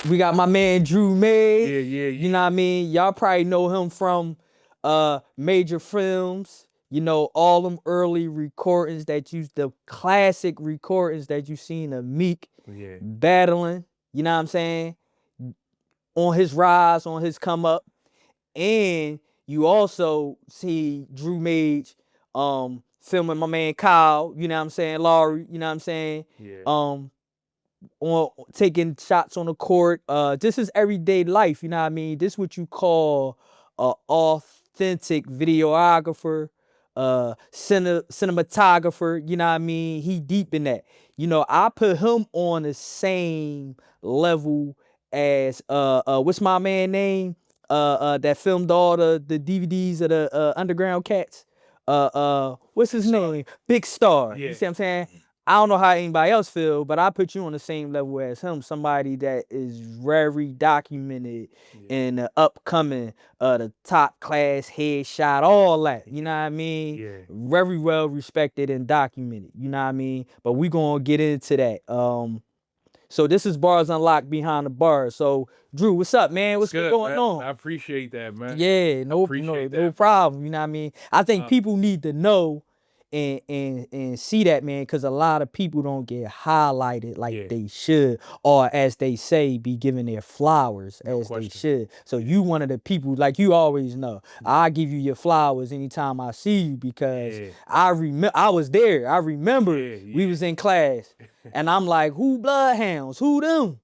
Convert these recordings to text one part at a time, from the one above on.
We got my man Drew Made. Yeah. You know what I mean? Y'all probably know him from major films. You know, all them early recordings the classic recordings that you seen of Meek battling, you know what I'm saying? On his rise, on his come up. And you also see Drew Mage filming my man Kyle, you know what I'm saying, Laurie, you know what I'm saying? On taking shots on the court. This is everyday life, you know what I mean? This is what you call a authentic videographer, cinematographer, you know what I mean? He deep in that. You know, I put him on the same level as what's my man name? That filmed all the DVDs of the Underground Cats. What's his name? Big Star. You see what I'm saying? I don't know how anybody else feel, but I put you on the same level as him. Somebody that is very documented in the upcoming, the top class headshot, all that. You know what I mean? Very well respected and documented. You know what I mean? But we gonna get into that. So this is Bars Unlocked Behind the Bars. So Drew, what's up, man? What's going on? I appreciate that, man. Yeah, no problem. You know what I mean? I think people need to know and see that, man, because a lot of people don't get highlighted like they should, or as they say, be given their flowers as they should. So you one of the people, like you always know, I give you your flowers anytime I see you, because I was there. I remember we was in class and I'm like, who bloodhounds? Who them?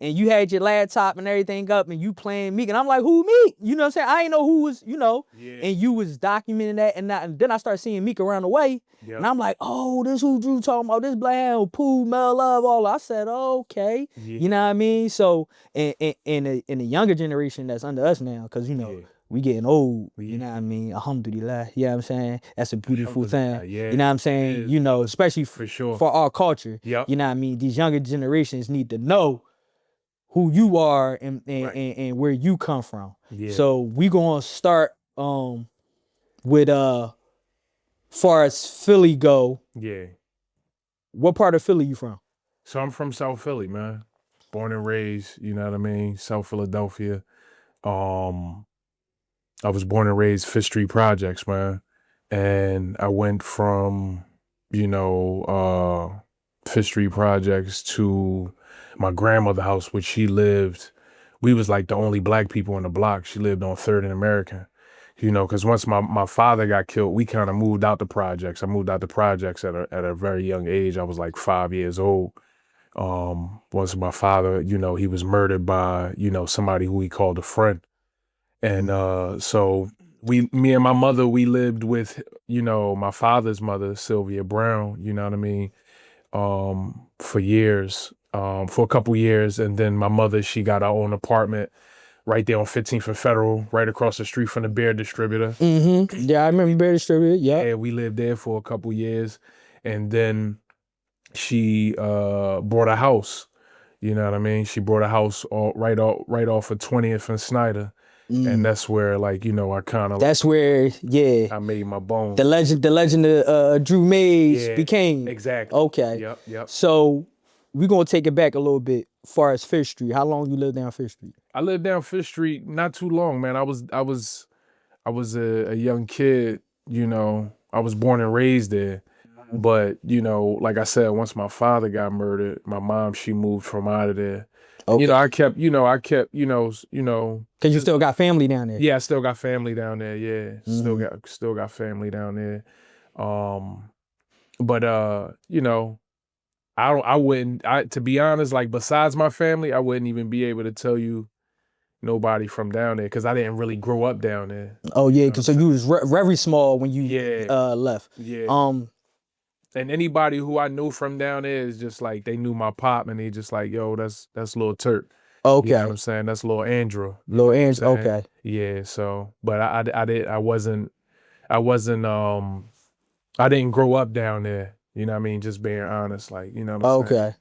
And you had your laptop and everything up and you playing Meek, and I'm like, who Meek? You know what I'm saying? I ain't know who was, you know, and you was documenting that, and then I started seeing Meek around the way, and I'm like, oh, this who Drew talking about, this bloodhound, Pooh, Mel Love, all that. I said, okay, you know what I mean? So in the younger generation that's under us now, because you know, we getting old, you know what I mean? Alhamdulillah, you know what I'm saying? That's a beautiful thing. You know what I'm saying? You know, especially for our culture. You know what I mean? These younger generations need to know who you are and where you come from. So we gonna start with far as Philly go. What part of Philly you from? So I'm from South Philly, man. Born and raised, you know what I mean? South Philadelphia. I was born and raised Fifth Street Projects, man. And I went from, you know, Fifth Street Projects to my grandmother's house, which she lived. We was like the only black people in the block. She lived on 3rd and American, you know, because once my father got killed, we kind of moved out the projects. I moved out the projects at a very young age. I was like 5 years old. Once my father, you know, he was murdered by, you know, somebody who he called a friend. And so me and my mother, we lived with, you know, my father's mother, Sylvia Brown, you know what I mean, for years, for a couple years. And then my mother, she got her own apartment right there on 15th and Federal, right across the street from the beer distributor. Yeah, I remember beer distributor, Yeah, we lived there for a couple years. And then she bought a house, you know what I mean? She bought a house right off of 20th and Snyder. And that's where, like, you know, I kind of... That's where, I made my bones. The legend of Drew Mays became. Exactly. Okay. Yep. So we're going to take it back a little bit as far as Fifth Street. How long you lived down Fifth Street? I lived down Fifth Street not too long, man. I was a young kid, you know. I was born and raised there. But, you know, like I said, once my father got murdered, my mom, she moved from out of there. Okay. You know, I kept, you know. Cause you still got family down there. Yeah, I still got family down there. Yeah, still got family down there. But you know, I wouldn't. To be honest, like besides my family, I wouldn't even be able to tell you nobody from down there because I didn't really grow up down there. Oh yeah, cause so you was very small when you left. Yeah. And anybody who I knew from down there is just like, they knew my pop and they just like, yo, that's Lil Turk. Okay. You know what I'm saying? That's Lil Andrew. Lil Andrew, okay. Yeah, so, but I didn't grow up down there. You know what I mean? Just being honest, like, you know what I'm saying? Okay.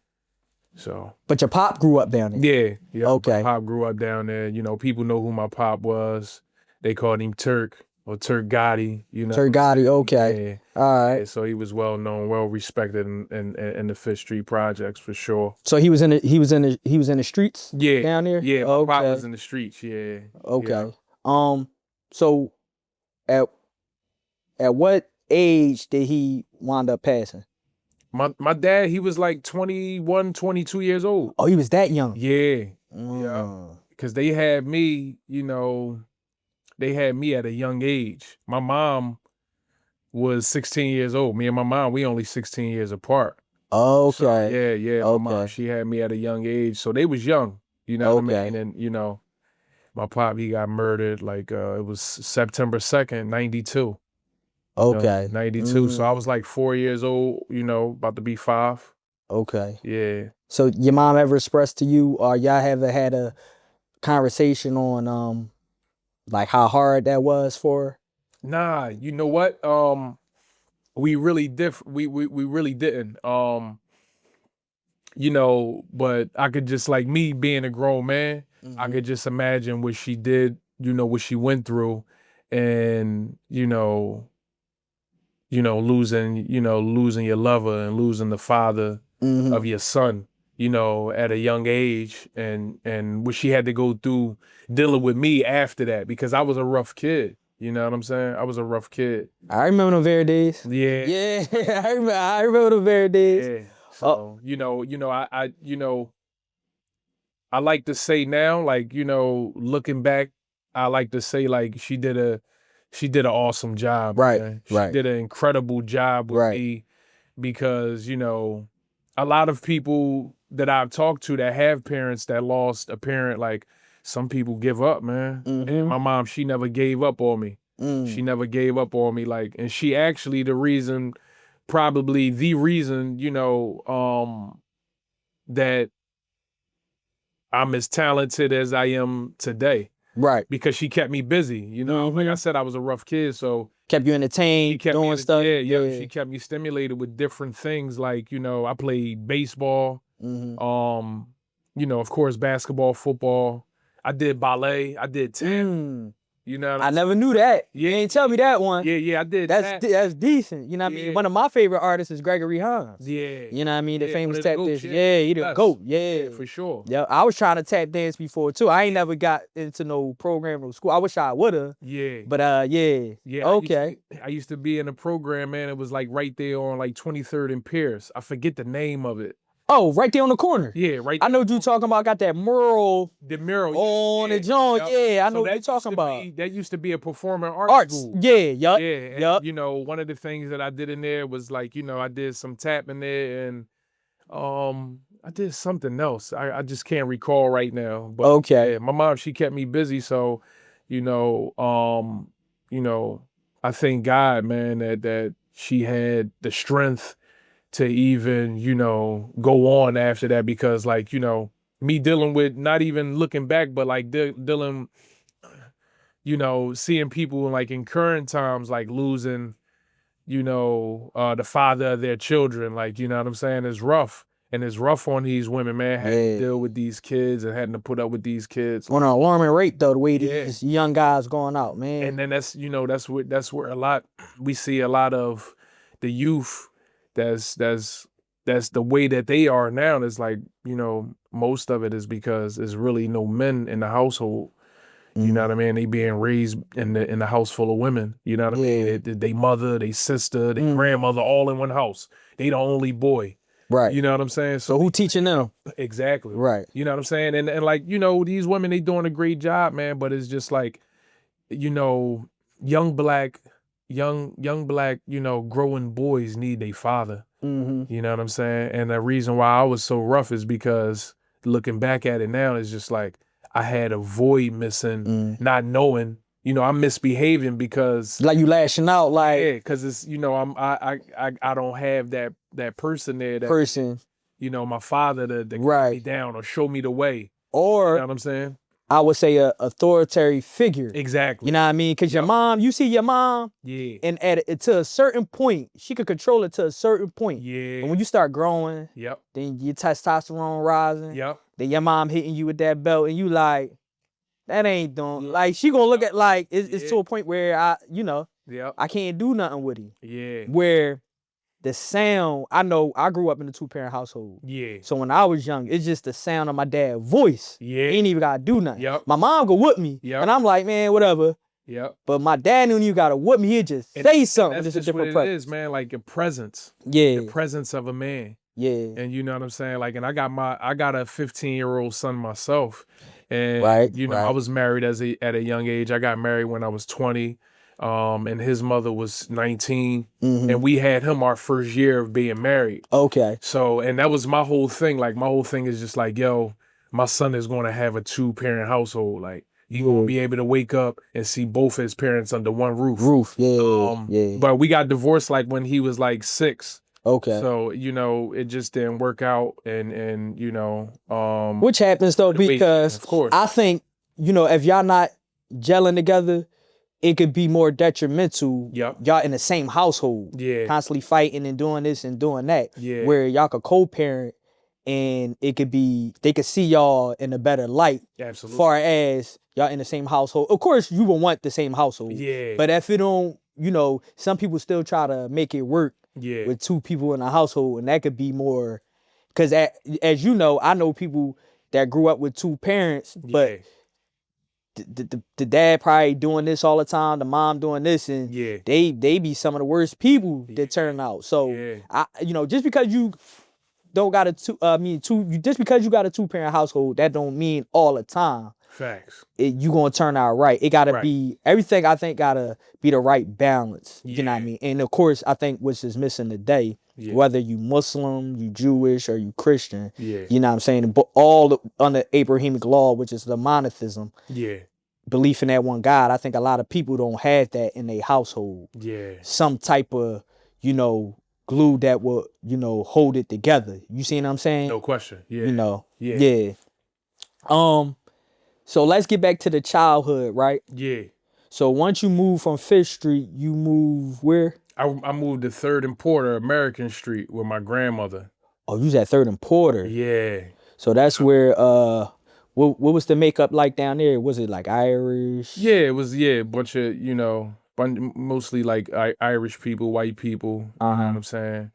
So. But your pop grew up down there? Yeah. Okay. My pop grew up down there. You know, people know who my pop was. They called him Turk. or Turk Gotti, you know. Turk Gotti, okay. Yeah. All right. Yeah, so he was well known, well respected in the Fifth Street projects for sure. So he was in the streets down there? Yeah, my Okay. pop was in the streets, yeah. Okay. Yeah. So at what age did he wind up passing? My dad, he was like 21, 22 years old. Oh, he was that young? Yeah. Yeah. Because they had me, you know, they had me at a young age. My mom was 16 years old. Me and my mom, we only 16 years apart. Okay. So, yeah. Okay. My mom, she had me at a young age. So they was young, you know what I mean? And, you know, my pop, he got murdered like, it was September 2nd, 92. Okay. 92. So I was like 4 years old, you know, about to be 5. Okay. Yeah. So your mom ever expressed to you, or y'all ever had a conversation on like how hard that was for her? Nah, you know what? We really we really didn't. You know, but I could just, like, me being a grown man, I could just imagine what she did, you know, what she went through, and losing your lover and losing the father of your son, you know, at a young age, and what she had to go through dealing with me after that, because I was a rough kid. You know what I'm saying? I was a rough kid. I remember those very days. Yeah. Yeah, I remember those very days. Yeah. So, I like to say now, like, you know, looking back, I like to say, like, she did an awesome job. Right. Man. She Right. did an incredible job with me, because, you know, a lot of people that I've talked to that have parents that lost a parent, like, some people give up, man. And my mom, she never gave up on me. She never gave up on me, like, and she actually probably the reason, you know, that I'm as talented as I am today. Right. Because she kept me busy, you know. Like I said, I was a rough kid, so kept you entertained, doing stuff. Yeah. She kept me stimulated with different things, like, you know, I played baseball, you know, of course, basketball, football. I did ballet. I did tap. You know what I'm never knew that. Yeah. You ain't tell me that one. Yeah, I did tap. That's decent. You know what I mean? One of my favorite artists is Gregory Hines. Yeah. You know what I mean? The famous one of the tap goats, dance. Yeah, he the GOAT. Yeah, for sure. Yeah, I was trying to tap dance before too. I ain't never got into no program or school. I wish I would've. Yeah. But yeah. Okay. I used to be in a program, man. It was like right there on like 23rd and Pierce. I forget the name of it. Oh, right there on the corner. Yeah, right I there. know what you're talking about. Got that mural. The mural. On the joint. Yeah, I know what you're talking about. That used to be a performing arts school. Yeah, yup. Yeah, and, you know, one of the things that I did in there was, like, you know, I did some tapping there, and I did something else. I just can't recall right now. But okay. Yeah, my mom, she kept me busy, so, you know, I thank God, man, that she had the strength to even, you know, go on after that, because, like, you know, me dealing with, not even looking back, but like dealing, you know, seeing people like in current times, like losing, you know, the father of their children, like, you know what I'm saying? It's rough. And it's rough on these women, man, having to deal with these kids and having to put up with these kids. On an alarming rate, though, the way these young guys going out, man. And then that's where we see a lot of the youth. That's the way that they are now. And it's like, you know, most of it is because there's really no men in the household. You know what I mean? They being raised in the house full of women. You know what I mean? They mother, they sister, they grandmother, all in one house. They the only boy. Right. You know what I'm saying? So who teaching them? Exactly. Right. You know what I'm saying? And like, you know, these women, they doing a great job, man. But it's just like, you know, young black, you know, growing boys need a father. You know what I'm saying? And the reason why I was so rough is because looking back at it now, it's just like I had a void missing, not knowing, you know, I'm misbehaving because like you lashing out, like because it's, you know, I don't have that person there, you know, my father to get me down or show me the way, or you know what I'm saying? I would say a authoritarian figure. Exactly. You know what I mean? Because your mom, you see your mom, and to a certain point, she could control it to a certain point. Yeah. And when you start growing, then your testosterone rising. Then your mom hitting you with that belt, and you like, that ain't doing. Like she gonna look at like it's to a point where I can't do nothing with him. Yeah. Where the sound, I know I grew up in a 2-parent household. Yeah. So when I was young, it's just the sound of my dad's voice. Yeah. He ain't even gotta do nothing. Yep. My mom go whoop me. Yep. And I'm like, man, whatever. Yep. But my dad knew you gotta whoop me. He'd just say something. That's just just a different what it is, man. Like your presence. Yeah. The presence of a man. Yeah. And you know what I'm saying? Like, and I got a 15-year-old son myself. And I was married at a young age. I got married when I was 20. And his mother was 19. And we had him our first year of being married. Okay. So, and that was my whole thing. Like, my whole thing is just like, yo, my son is going to have a 2-parent household. Like, you gonna be able to wake up and see both his parents under one roof. Yeah. But we got divorced like when he was like 6. Okay. So, it just didn't work out and which happens though, because of course. I think, if y'all not gelling together, it could be more detrimental. Y'all in the same household. Yeah. Constantly fighting and doing this and doing that. Yeah. Where y'all could co-parent and they could see y'all in a better light. Absolutely. Far as y'all in the same household. Of course, you would want the same household. Yeah. But if it don't, some people still try to make it work with 2 people in a household, and that could be more, because as you know, I know people that grew up with 2 parents, but the dad probably doing this all the time, the mom doing this, and they be some of the worst people that turn out. So just because you don't got just because you got a 2-parent household, that don't mean all the time. Facts. You gonna turn out right. It gotta be everything. I think gotta be the right balance. You know what I mean? And of course, I think what's is missing today, whether you Muslim, you Jewish, or you Christian, you know what I'm saying? But all under Abrahamic law, which is the monotheism, belief in that one God. I think a lot of people don't have that in their household. Some type of glue that will hold it together. You see what I'm saying? No question. So let's get back to the childhood, right? Yeah. So once you move from 5th Street, you move where? I moved to 3rd and Porter, American Street, with my grandmother. Oh, you was at 3rd and Porter. Yeah. So that's where what was the makeup like down there? Was it like Irish? Yeah, it was a bunch of mostly like Irish people, white people. You know what I'm saying?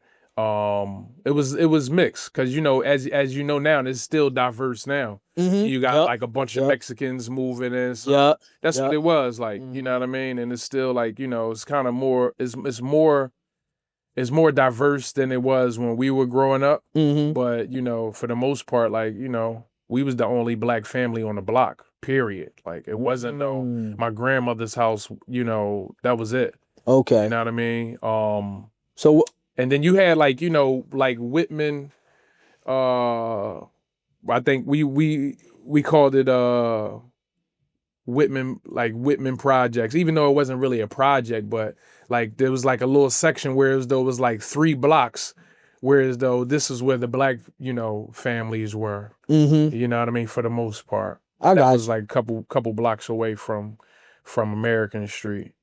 It was mixed because as you know now, it's still diverse now. You got like a bunch of Mexicans moving in. So that's what it was like. You know what I mean? And it's still like it's kind of more it's more diverse than it was when we were growing up. But for the most part, like we was the only black family on the block. Period. Like it wasn't my grandmother's house. That was it. Okay. You know what I mean? So. And then you had like like Whitman. I think we called it Whitman projects, even though it wasn't really a project, but like there was like a little section where as though it was like 3 blocks, whereas though this is where the black families were. You know what I mean? For the most part, that was like a couple blocks away from American Street.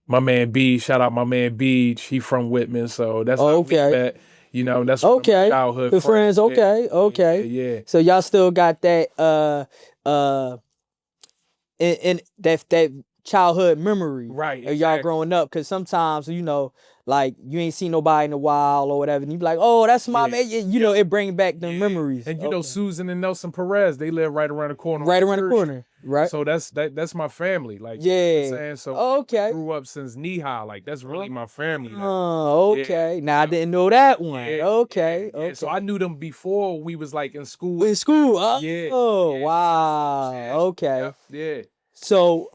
My man B, shout out my man B. He from Whitman, so that's how we met. That's childhood good friends. Okay. Yeah. So y'all still got that in that childhood memory, right? Of y'all growing up, because sometimes like you ain't seen nobody in a while or whatever, and you be like, oh, that's my man. It brings back the memories. And Susan and Nelson Perez, they live right around the corner. Right around the corner, right? So that's my family. Like you know what I'm saying? So I grew up since knee-high. Like that's really my family. Like, okay. Now I didn't know that one. Okay. So I knew them before we was like in school. In school? Oh, wow. Okay. Yeah. So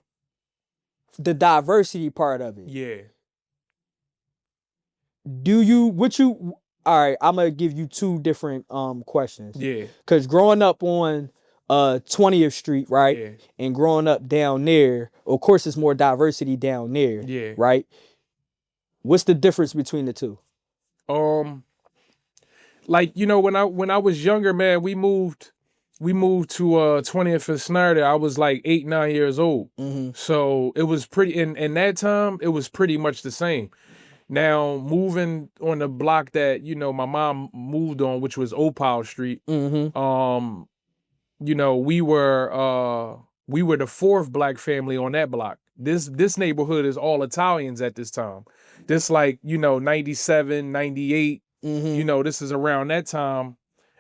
the diversity part of it. Yeah. All right, I'm gonna give you 2 different questions. Yeah. Cause growing up on 20th Street, right? Yeah. And growing up down there, of course it's more diversity down there. Yeah. Right? What's the difference between the 2? Like, when I was younger, man, we moved to 20th and Snyder. I was like 8, 9 years old. So it was pretty in that time, it was pretty much the same. Now moving on the block that my mom moved on, which was Opal Street. We we were the 4th black family on that block. This neighborhood is all Italians at this time. This like, you know, 97, 98, you know, this is around that time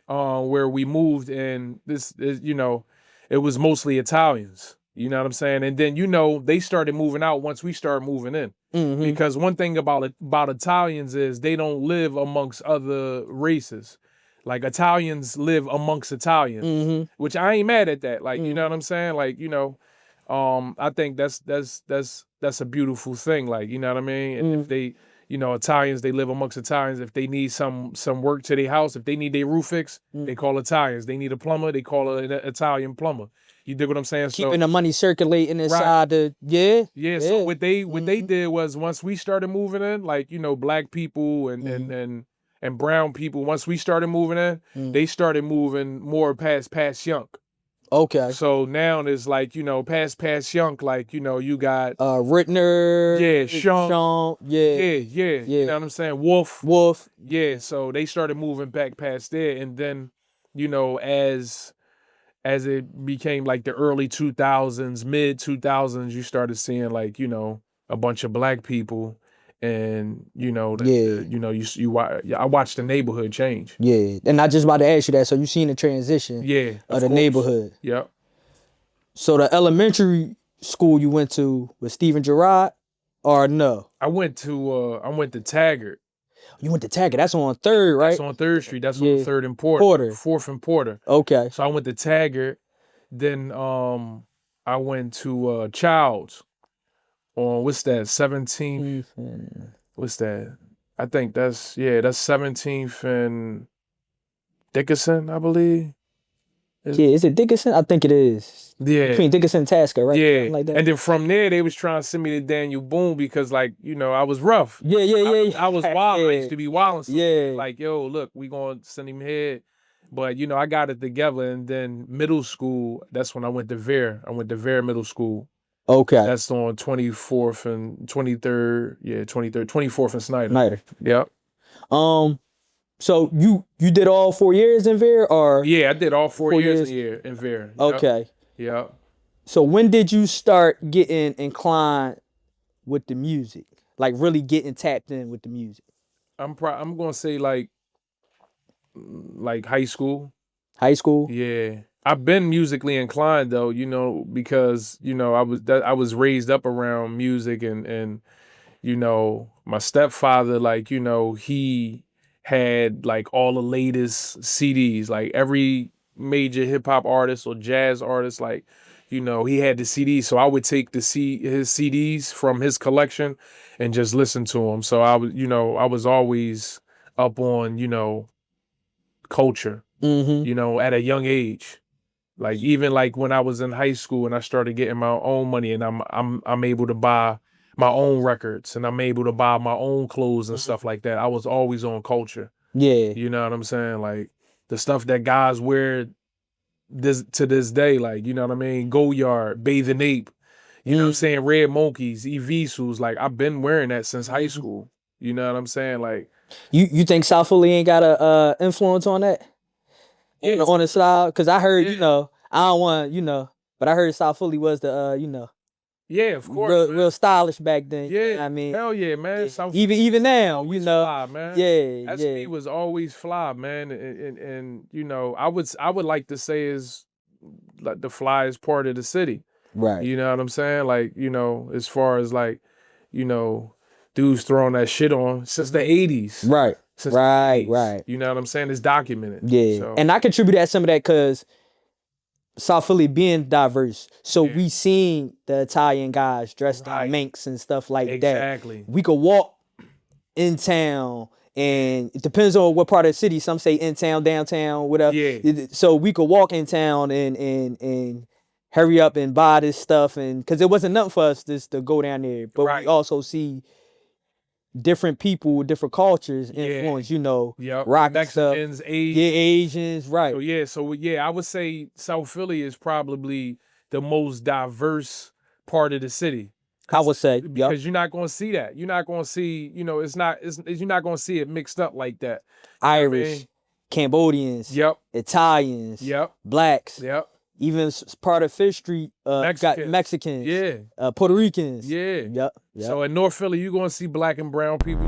where we moved, and this is, you know, it was mostly Italians. You know what I'm saying? And then, you know, they started moving out once we started moving in. Because one thing about Italians is they don't live amongst other races. Like Italians live amongst Italians, which I ain't mad at that. Like, you know what I'm saying? Like, you know, I think that's a beautiful thing. Like, you know what I mean? And if they, you know, Italians, they live amongst Italians. If they need some work to their house, if they need their roof fixed, they call Italians. They need a plumber, they call an Italian plumber. You dig what I'm saying? Keeping the money circulating inside the So what they did was, once we started moving in, like, you know, black people and brown people, once we started moving in, they started moving more past Young. Okay. So now it's like, you know, past Young, like, you know, you got Rittner, Sean, yeah. You know what I'm saying? Wolf. Yeah, so they started moving back past there, and then, you know, as it became like the early 2000s, mid 2000s, you started seeing, like, you know, a bunch of black people, and, you know, I watched the neighborhood change. Yeah, and I just about to ask you that. So you seen the transition of the neighborhood. Yep. So the elementary school you went to was Stephen Gerrard, or no? I went to Taggart. You went to Taggart. That's on 3rd, right? That's on 3rd Street. That's on 3rd and Porter. 4th and Porter. Okay. So I went to Taggart. Then I went to Childs on, what's that, 17th? What's that? I think that's 17th and Dickinson, I believe. Is it Dickinson? I think it is. Yeah. Between Dickinson and Tasker, right? Yeah. Something like that. And then from there, they was trying to send me to Daniel Boone because, like, you know, I was rough. Yeah. I was wild. I used to be wild. Yeah. Like, yo, look, we gonna send him here. But, you know, I got it together. And then middle school, that's when I went to Vere. I went to Vere Middle School. Okay. That's on 24th and 23rd. Yeah, 23rd, 24th and Snyder. Yep. So you did all 4 years in Vere, or? Yeah, I did all 4 years in Vere. Yep. Okay. Yeah. So when did you start getting inclined with the music? Like really getting tapped in with the music? I'm gonna say like high school. High school? Yeah. I've been musically inclined though, you know, because, you know, I was raised up around music, and you know, my stepfather, like, you know, he had like all the latest CDs, like every major hip hop artist or jazz artist, like, you know, he had the CDs. So I would take his CDs from his collection and just listen to them. So I was always up on, you know, culture, you know, at a young age. Like even like when I was in high school and I started getting my own money, and I'm able to buy my own records, and I'm able to buy my own clothes and stuff like that. I was always on culture. Yeah. You know what I'm saying? Like the stuff that guys wear to this day, like, you know what I mean? Goyard, Bathing Ape, you know what I'm saying? Red Monkeys, Evisus, like I've been wearing that since high school. You know what I'm saying? Like you think South Philly ain't got a influence on that? Yeah. On the style? Because I heard, you know, I don't want, you know, but I heard South Philly was the you know. Yeah, of course. Real stylish back then. Yeah, you know I mean, hell yeah, man. Yeah. Even now, you know, fly, man. Yeah, SB was always fly, man. And you know, I would like to say is like the flyest part of the city. Right. You know what I'm saying? Like, you know, as far as like, you know, dudes throwing that shit on since the 80s. Right. Since right. the 80s. Right. You know what I'm saying? It's documented. Yeah. So. And I contribute that some of that because South Philly being diverse, so we seen the Italian guys dressed in minks and stuff like that. Exactly. We could walk in town, and it depends on what part of the city. Some say in town, downtown, whatever. Yeah. So we could walk in town and hurry up and buy this stuff, and because it wasn't nothing for us just to go down there, but we also see different people, different cultures influence, you know, rock Mexicans, stuff. Asians, right. So I would say South Philly is probably the most diverse part of the city. I would say, because you're not going to see that. You're not going to see, you know, you're not going to see it mixed up like that. Irish, Cambodians, Italians, blacks. Even part of Fifth Street got Mexicans. Yeah. Puerto Ricans. Yeah. Yep. So in North Philly, you're gonna see black and brown people.